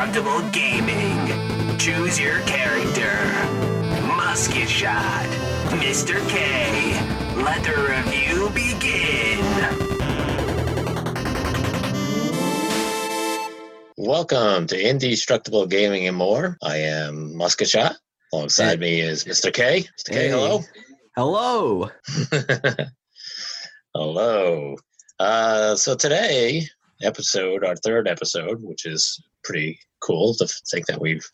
Indestructible Gaming. Choose your character. Musket Shot. Mr. K. Let the review begin. Welcome to Indestructible Gaming and More. I am Musket Shot. Alongside me is Mr. K. Mr. K, hello. Hello. Hello. So today, our third episode, which is pretty cool to think that we've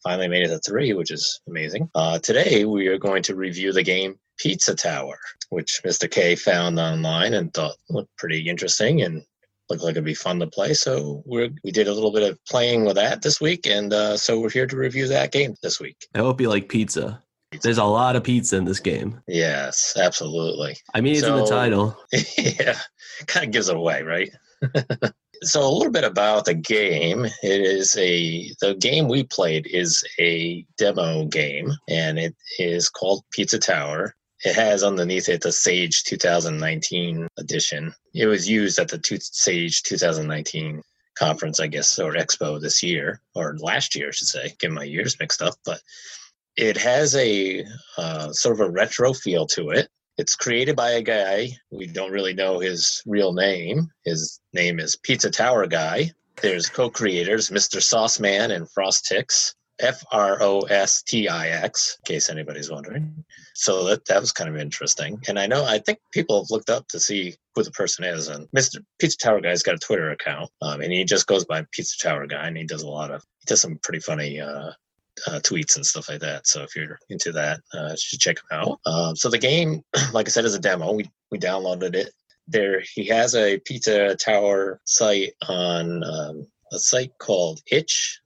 finally made it to 3, which is amazing. Today, we are going to review the game Pizza Tower, which Mr. K found online and thought looked pretty interesting and looked like it'd be fun to play. So we did a little bit of playing with that this week, and so we're here to review that game this week. I hope you like pizza. There's a lot of pizza in this game. Yes, absolutely. I mean, it's in the title. Yeah, kind of gives it away, right? So a little bit about the game. The game we played is a demo game, and it is called Pizza Tower. It has underneath it the Sage 2019 edition. It was used at the Sage 2019 conference, I guess, or expo this year, or last year, I should say. Get my years mixed up, but it has a sort of a retro feel to it. It's created by a guy. We don't really know his real name. His name is Pizza Tower Guy. There's co-creators, Mr. Sauce Man and Frostix, Frostix, in case anybody's wondering. So that was kind of interesting. And I think people have looked up to see who the person is. And Mr. Pizza Tower Guy's got a Twitter account, and he just goes by Pizza Tower Guy, and he does some pretty funny tweets and stuff like that. So if you're into that, you should check him out. So the game, like I said, is a demo. We downloaded it. He has a Pizza Tower site on a site called itch.io.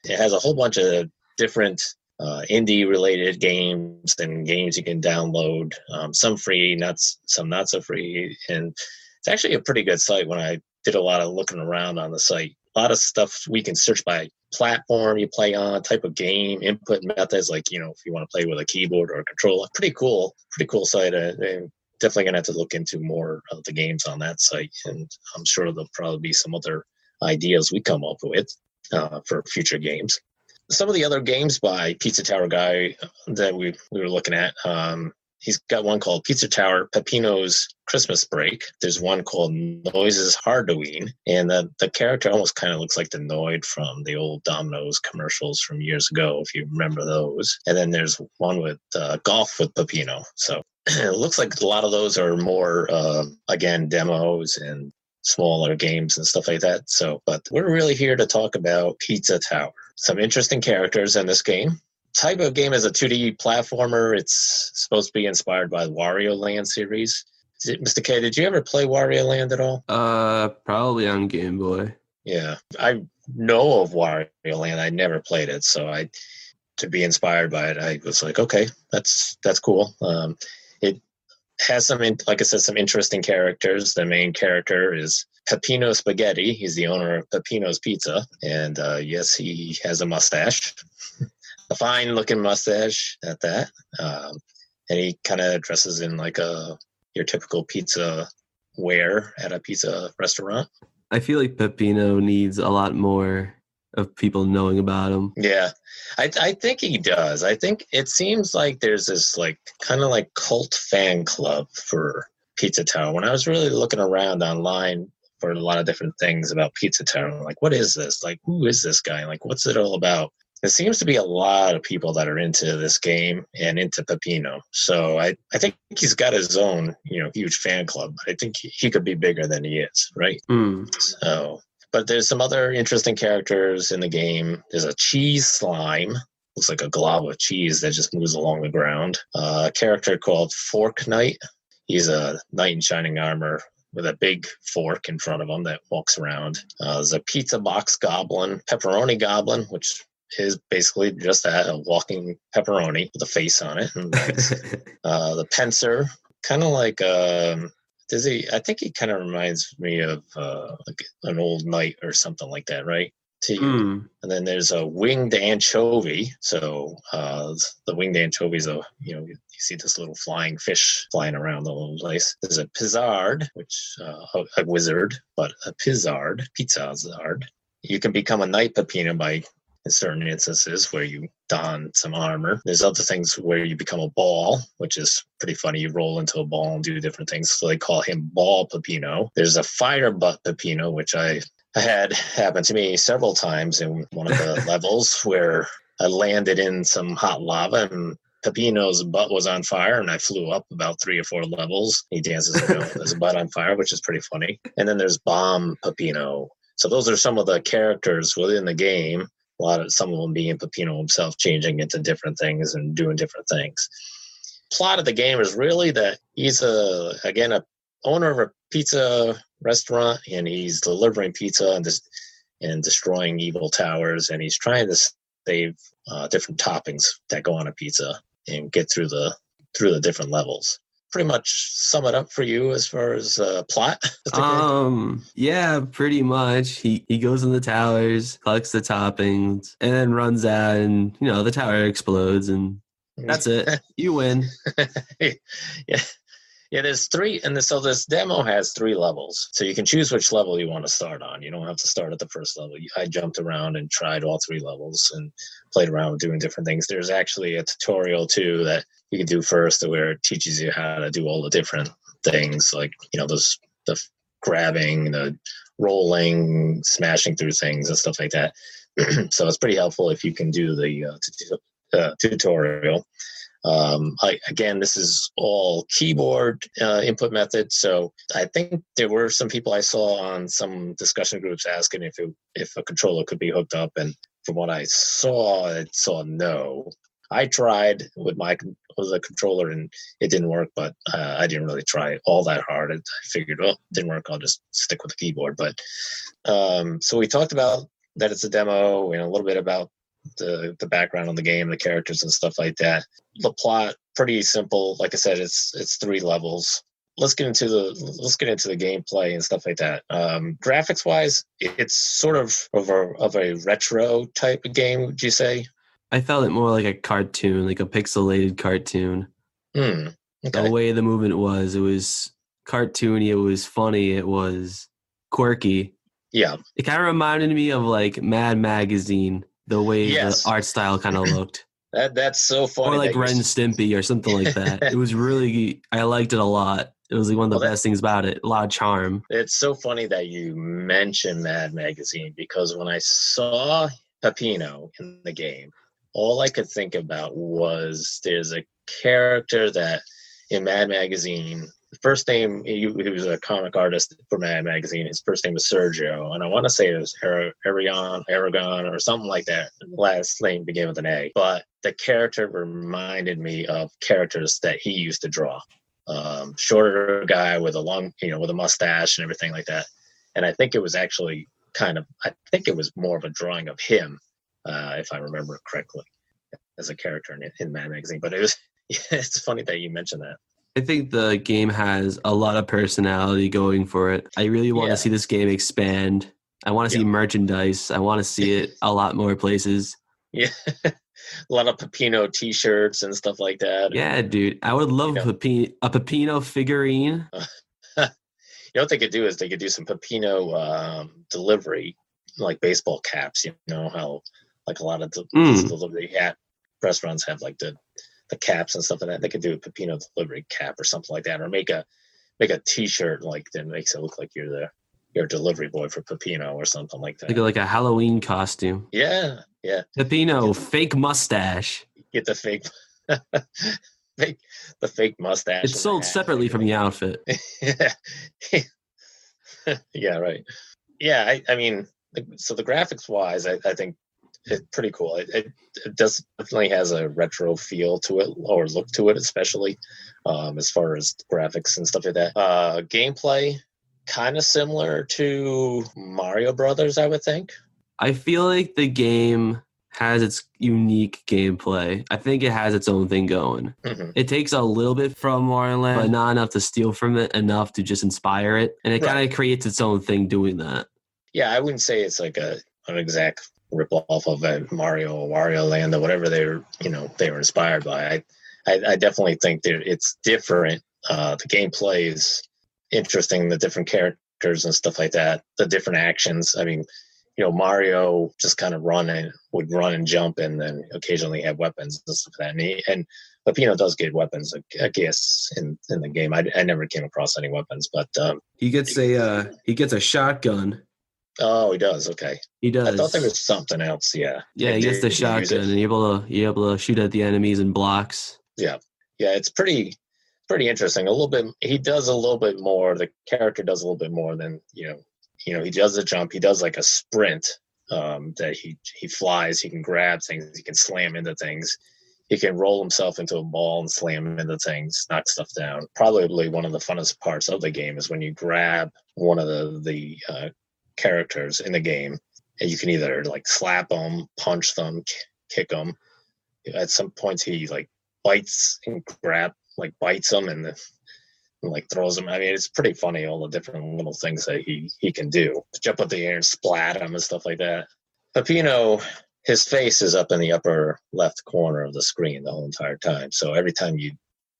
It has a whole bunch of different indie-related games and games you can download. Some free, some not so free. And it's actually a pretty good site. When I did a lot of looking around on the site, a lot of stuff we can search by platform you play on, type of game, input methods, like, if you want to play with a keyboard or a controller. Pretty cool site. I'm definitely going to have to look into more of the games on that site, and I'm sure there'll probably be some other ideas we come up with for future games. Some of the other games by Pizza Tower Guy that we were looking at, he's got one called Pizza Tower Peppino's Christmas Break. There's one called Noises Hardoween, and the character almost kind of looks like the Noid from the old Domino's commercials from years ago, if you remember those. And then there's one with Golf with Peppino. So it looks like a lot of those are more, again, demos and smaller games and stuff like that. So, but we're really here to talk about Pizza Tower. Some interesting characters in this game. Type of game is a 2D platformer. It's supposed to be inspired by the Wario Land series. Mr. K, did you ever play Wario Land at all? Probably on Game Boy. Yeah, I know of Wario Land. I never played it, so to be inspired by it, I was like, okay, that's cool. It has like I said, some interesting characters. The main character is Peppino Spaghetti. He's the owner of Peppino's Pizza, and yes, he has a mustache. A fine-looking mustache at that. And he kind of dresses in like your typical pizza wear at a pizza restaurant. I feel like Peppino needs a lot more of people knowing about him. Yeah, I think he does. I think it seems like there's this like kind of like cult fan club for Pizza Tower. When I was really looking around online for a lot of different things about Pizza Tower, I'm like, what is this? Like, who is this guy? Like, what's it all about? There seems to be a lot of people that are into this game and into Peppino. So I think he's got his own, huge fan club. I think he could be bigger than he is, right? So, but there's some other interesting characters in the game. There's a cheese slime. Looks like a glob of cheese that just moves along the ground. A character called Fork Knight. He's a knight in shining armor with a big fork in front of him that walks around. There's a pizza box goblin, pepperoni goblin, which is basically just a walking pepperoni with a face on it. And the Pencer, kind of like I think he kind of reminds me of like an old knight or something like that, right? to you. And then there's a winged anchovy. So the winged anchovy is you see this little flying fish flying around the little place. There's a pizzard, which a wizard, but a pizzazard. You can become a knight Peppino by in certain instances where you don some armor. There's other things where you become a ball, which is pretty funny. You roll into a ball and do different things. So they call him Ball Peppino. There's a fire butt Peppino, which I had happen to me several times in one of the levels where I landed in some hot lava and Peppino's butt was on fire, and I flew up about 3 or 4 levels. He dances around with his butt on fire, which is pretty funny. And then there's Bomb Peppino. So those are some of the characters within the game. Some of them being Peppino himself, changing into different things and doing different things. Plot of the game is really that he's a owner of a pizza restaurant, and he's delivering pizza and destroying evil towers, and he's trying to save different toppings that go on a pizza and get through the different levels. Pretty much sum it up for you as far as plot. Yeah, pretty much. He goes in the towers, collects the toppings, and then runs out, and the tower explodes, and that's it. You win. Yeah, there's 3, so this demo has 3 levels. So you can choose which level you want to start on. You don't have to start at the first level. I jumped around and tried all 3 levels and played around with doing different things. There's actually a tutorial too that you can do first where it teaches you how to do all the different things, like the grabbing, the rolling, smashing through things and stuff like that. So it's pretty helpful if you can do the tutorial. Again, this is all keyboard input method. So I think there were some people I saw on some discussion groups asking if a controller could be hooked up. And from what I saw no. I tried with a controller and it didn't work, but I didn't really try all that hard. I figured, it didn't work. I'll just stick with the keyboard. But so we talked about that it's a demo and a little bit about the background on the game, the characters and stuff like that. The plot, pretty simple. Like I said, it's 3 levels. Let's get into the gameplay and stuff like that. Graphics wise, it's sort of a retro type of game. Would you say? I felt it more like a cartoon, like a pixelated cartoon. Okay. The way the movement was, it was cartoony, it was funny, it was quirky. Yeah. It kind of reminded me of like Mad Magazine, the way the art style kind of looked. That's so funny. Or like Ren and Stimpy or something like that. It was really, I liked it a lot. It was like one of the best things about it. A lot of charm. It's so funny that you mentioned Mad Magazine, because when I saw Peppino in the game, all I could think about was there's a character that in Mad Magazine, the first name, he was a comic artist for Mad Magazine. His first name was Sergio, and I want to say it was Aragon, or something like that. Last name began with an A. But the character reminded me of characters that he used to draw. Shorter guy with a long, with a mustache and everything like that. And I think it was actually I think it was more of a drawing of him, if I remember correctly, as a character in Mad Magazine. But it's funny that you mentioned that. I think the game has a lot of personality going for it. I really want to see this game expand. I want to see merchandise. I want to see it a lot more places. Yeah. A lot of Peppino t-shirts and stuff like that. Yeah, dude. I would love a Peppino figurine. What they could do is they could do some Peppino delivery, like baseball caps. How like a lot of delivery restaurants have like the caps and stuff like that. They could do a Peppino delivery cap or something like that, or make a t-shirt like that makes it look like you're a delivery boy for Peppino or something like that. Like a Halloween costume. Yeah. Peppino, fake mustache. Get the fake the fake mustache. It's sold separately from the outfit. Yeah, right. Yeah, I mean, so the graphics wise, I think it's pretty cool. It definitely has a retro feel to it, or look to it, especially as far as graphics and stuff like that. Gameplay, kind of similar to Mario Brothers, I would think. I feel like the game has its unique gameplay. I think it has its own thing going. Mm-hmm. It takes a little bit from Mario Land, but not enough to steal from it, enough to just inspire it. And it kind of creates its own thing doing that. Yeah, I wouldn't say it's like a an exact rip off of Mario or Wario Land or whatever they were inspired by. I definitely think that it's different. The gameplay is interesting, the different characters and stuff like that, the different actions. I mean, Mario just kind of would run and jump, and then occasionally have weapons and stuff like that. And Peppino does get weapons, I guess, in the game. I never came across any weapons, but he gets a shotgun. Oh, he does. Okay, he does. I thought there was something else. Yeah, yeah, he gets the shotgun, and you're able to shoot at the enemies in blocks. Yeah, it's pretty interesting. A little bit. He does a little bit more. The character does a little bit more than he does a jump. He does like a sprint. That he flies. He can grab things. He can slam into things. He can roll himself into a ball and slam into things, knock stuff down. Probably one of the funnest parts of the game is when you grab one of the characters in the game, and you can either like slap them, punch them, kick them. At some points, he like bites and bites them and like throws them. I mean, it's pretty funny, all the different little things that he can do. Jump up the air and splat them and stuff like that. Peppino, his face is up in the upper left corner of the screen the whole entire time. So every time you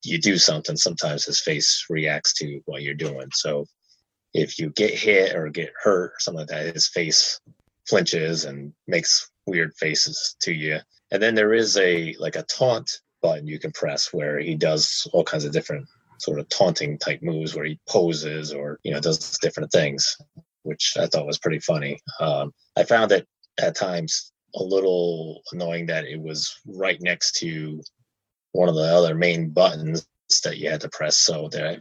do something, sometimes his face reacts to what you're doing. So if you get hit or get hurt or something like that, his face flinches and makes weird faces to you. And then there is a taunt button you can press where he does all kinds of different sort of taunting type moves where he poses or does different things, which I thought was pretty funny. I found it at times a little annoying that it was right next to one of the other main buttons that you had to press. So there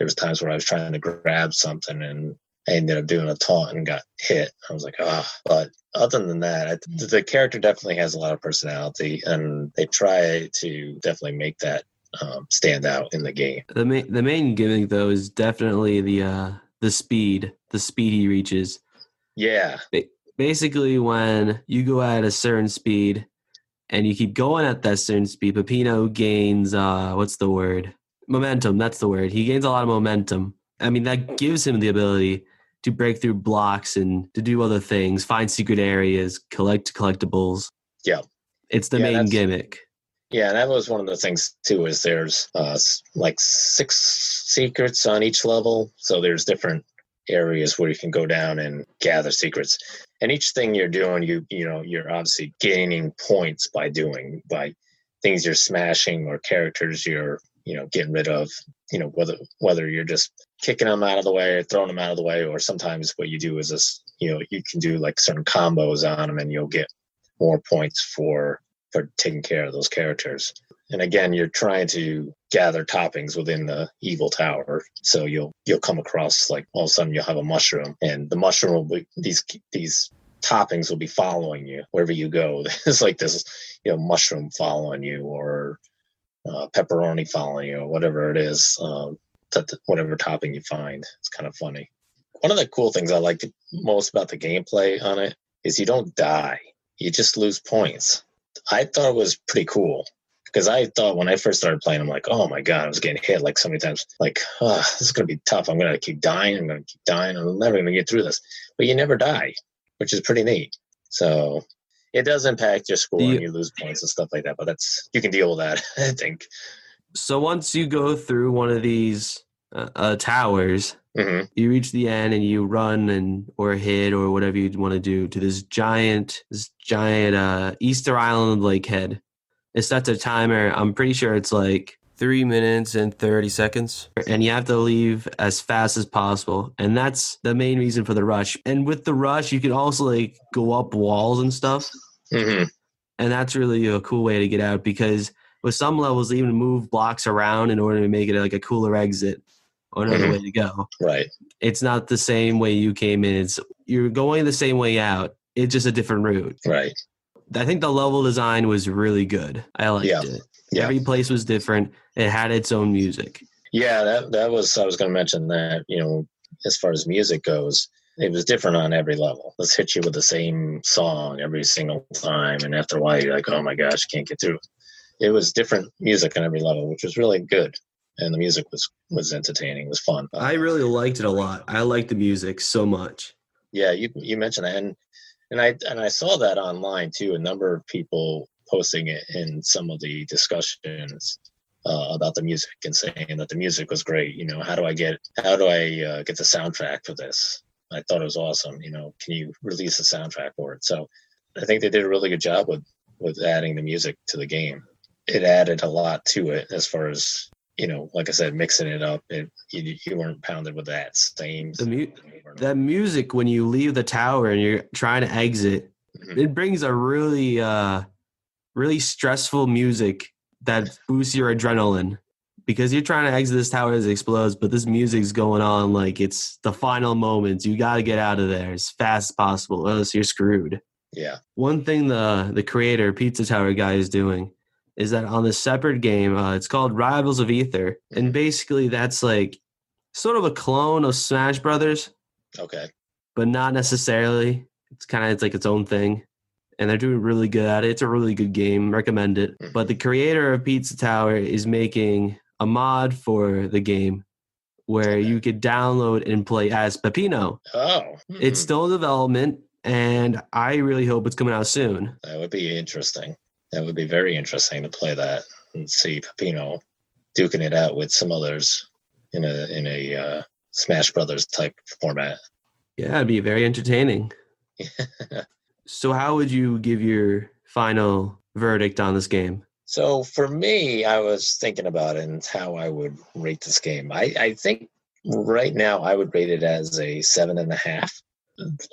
was times where I was trying to grab something and I ended up doing a taunt and got hit. I was like, but other than that, the character definitely has a lot of personality, and they try to definitely make that stand out in the game. The main gimmick though is definitely the speed he reaches. Yeah. Basically, when you go at a certain speed and you keep going at that certain speed, Peppino gains what's the word? Momentum. That's the word. He gains a lot of momentum. I mean, that gives him the ability to break through blocks and to do other things, find secret areas, collect collectibles. Yeah. It's the main gimmick. Yeah, and that was one of the things, too, is there's like 6 secrets on each level. So there's different areas where you can go down and gather secrets. And each thing you're doing, you're obviously gaining points by things you're smashing or characters you're, getting rid of, whether you're just kicking them out of the way or throwing them out of the way, or sometimes what you do is you can do like certain combos on them and you'll get more points for taking care of those characters. And again, you're trying to gather toppings within the evil tower. So you'll come across, like, all of a sudden you'll have a mushroom, and the mushroom will be, these toppings will be following you wherever you go. There's like this, mushroom following you, or pepperoni following you, or whatever it is, whatever topping you find. It's kind of funny. One of the cool things I like most about the gameplay on it is you don't die. You just lose points. I thought it was pretty cool, because I thought when I first started playing, I'm like, oh my God, I was getting hit like so many times. Like, this is going to be tough. I'm going to keep dying. I'm never going to get through this. But you never die, which is pretty neat. So it does impact your score and you lose points and stuff like that. But you can deal with that, I think. So once you go through one of these towers, mm-hmm. you reach the end and you run or hit or whatever you'd want to do to this giant Easter Island lakehead. It sets a timer. I'm pretty sure it's like 3 minutes and 30 seconds. And you have to leave as fast as possible. And that's the main reason for the rush. And with the rush, you can also like go up walls and stuff. Mm-hmm. And that's really a cool way to get out, because with some levels, they even move blocks around in order to make it like a cooler exit or another mm-hmm. way to go. Right. It's not the same way you came in. You're going the same way out. It's just a different route. Right. I think the level design was really good. I liked it. Yeah. Every place was different. It had its own music. Yeah, that was, I was going to mention that, as far as music goes, it was different on every level. Let's hit you with the same song every single time. And after a while, you're like, oh my gosh, can't get through. It was different music on every level, which was really good. And the music was entertaining. It was fun. I really liked it a lot. I liked the music so much. Yeah, you mentioned that. And And I saw that online too. A number of people posting it in some of the discussions about the music and saying that the music was great. How do I get the soundtrack for this? I thought it was awesome. Can you release a soundtrack for it? So I think they did a really good job with adding the music to the game. It added a lot to it as far as, like I said, mixing it up. You weren't pounded with that same. That music when you leave the tower and you're trying to exit, it brings a really, really stressful music that boosts your adrenaline because you're trying to exit this tower as it explodes, but this music's going on like it's the final moments. You got to get out of there as fast as possible, or else you're screwed. Yeah. One thing the creator, Pizza Tower guy, is doing is that on this separate game, it's called Rivals of Ether. And basically that's like sort of a clone of Smash Brothers. Okay. But not necessarily. It's like its own thing. And they're doing really good at it. It's a really good game. Recommend it. But the creator of Pizza Tower is making a mod for the game where you could download and play as Peppino. Oh. It's still in development, and I really hope it's coming out soon. That would be interesting. That would be very interesting to play that and see Peppino duking it out with some others in a Smash Brothers type format. Yeah, it'd be very entertaining. So how would you give your final verdict on this game? So for me, I was thinking about it and how I would rate this game. I think right now I would rate it as a 7.5.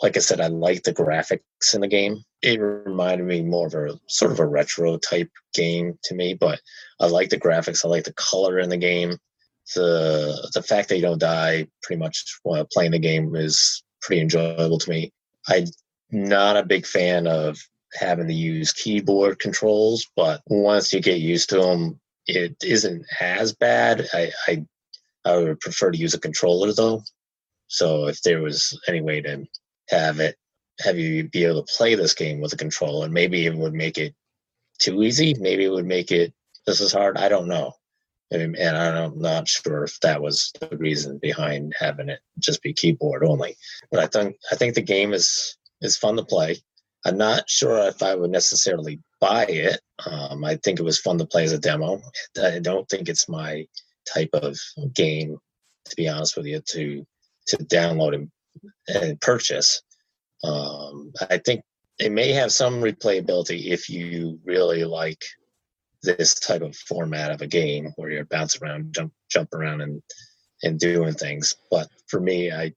Like I said, I like the graphics in the game. It reminded me more of a sort of a retro type game to me, but I like the graphics. I like the color in the game. The fact that you don't die pretty much while playing the game is pretty enjoyable to me. I'm not a big fan of having to use keyboard controls, but once you get used to them, it isn't as bad. I would prefer to use a controller though. So if there was any way to have you be able to play this game with a controller, maybe it would make it too easy. Maybe it would make it this is hard. I don't know. And I'm not sure if that was the reason behind having it just be keyboard only. But I think the game is fun to play. I'm not sure if I would necessarily buy it. I think it was fun to play as a demo. I don't think it's my type of game, to be honest with you, to download and purchase. I think it may have some replayability if you really like this type of format of a game where you're bouncing around, jump around and doing things. But for me, I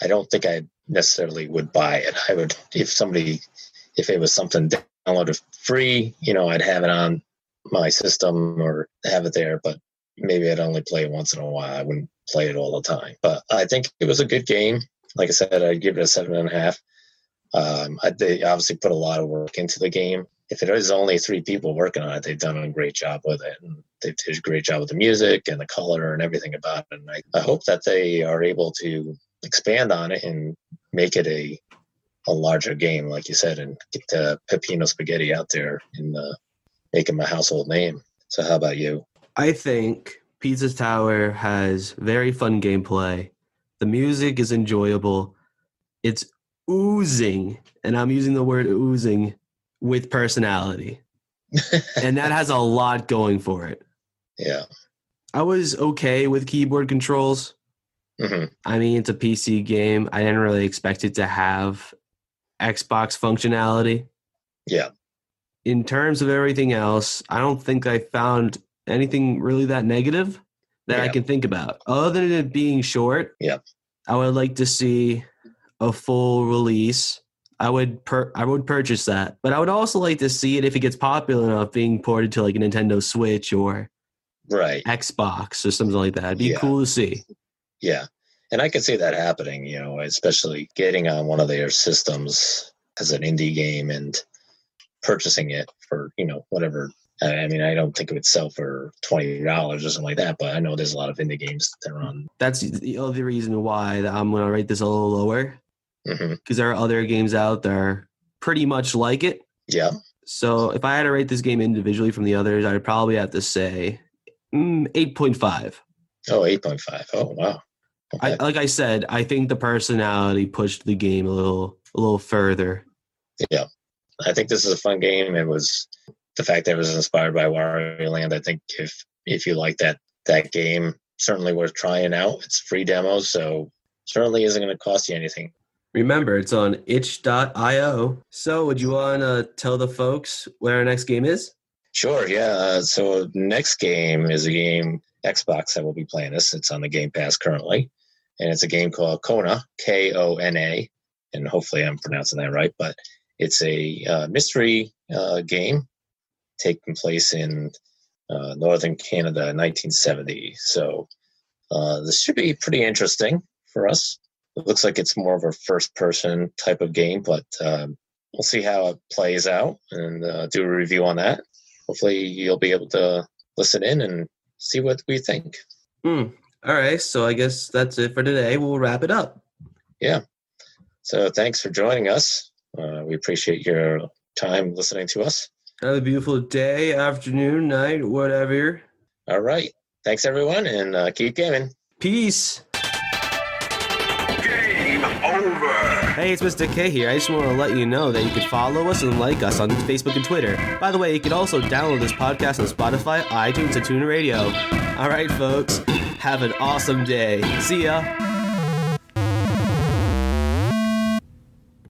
don't think I necessarily would buy it. I would, if it was something downloaded free, I'd have it on my system or have it there, but maybe I'd only play it once in a while. I wouldn't play it all the time. But I think it was a good game. Like I said, I'd give it a 7.5. They obviously put a lot of work into the game. If it is only 3 people working on it, they've done a great job with it. And they did a great job with the music and the color and everything about it. And I hope that they are able to expand on it and make it a larger game, like you said, and get Peppino Spaghetti out there and make him a household name. So how about you? I think Pizza Tower has very fun gameplay. The music is enjoyable. It's oozing, and I'm using the word oozing, with personality. And that has a lot going for it. Yeah. I was okay with keyboard controls. Mm-hmm. I mean, it's a PC game. I didn't really expect it to have Xbox functionality. Yeah. In terms of everything else, I don't think I found anything really that negative that I can think about. Other than it being short, I would like to see a full release. I would purchase that. But I would also like to see it, if it gets popular enough, being ported to like a Nintendo Switch or Xbox or something like that. It'd be cool to see. Yeah. And I could see that happening, especially getting on one of their systems as an indie game and purchasing it for, whatever. I mean, I don't think it would sell for $20 or something like that, but I know there's a lot of indie games that are on. That's the other reason why I'm going to rate this a little lower. Mm-hmm. Because there are other games out there pretty much like it. Yeah. So if I had to rate this game individually from the others, I'd probably have to say 8.5. Oh, 8.5. Oh, wow. Okay. Like I said, I think the personality pushed the game a little a little further. Yeah, I think this is a fun game. It was the fact that it was inspired by Wario Land. I think if you like that game, certainly worth trying out. It's free demo, so certainly isn't going to cost you anything. Remember, it's on itch.io. So would you want to tell the folks what our next game is? Sure, yeah. So next game is a game Xbox that we'll be playing this. It's on the Game Pass currently. And it's a game called Kona, Kona. And hopefully I'm pronouncing that right. But it's a mystery game taking place in northern Canada in 1970. So this should be pretty interesting for us. It looks like it's more of a first-person type of game, but we'll see how it plays out and do a review on that. Hopefully you'll be able to listen in and see what we think. All right, so I guess that's it for today. We'll wrap it up. Yeah. So thanks for joining us. We appreciate your time listening to us. Have a beautiful day, afternoon, night, whatever. All right. Thanks, everyone, and keep gaming. Peace. Game over. Hey, it's Mr. K here. I just want to let you know that you can follow us and like us on Facebook and Twitter. By the way, you can also download this podcast on Spotify, iTunes, and TuneIn Radio. All right, folks. Have an awesome day. See ya.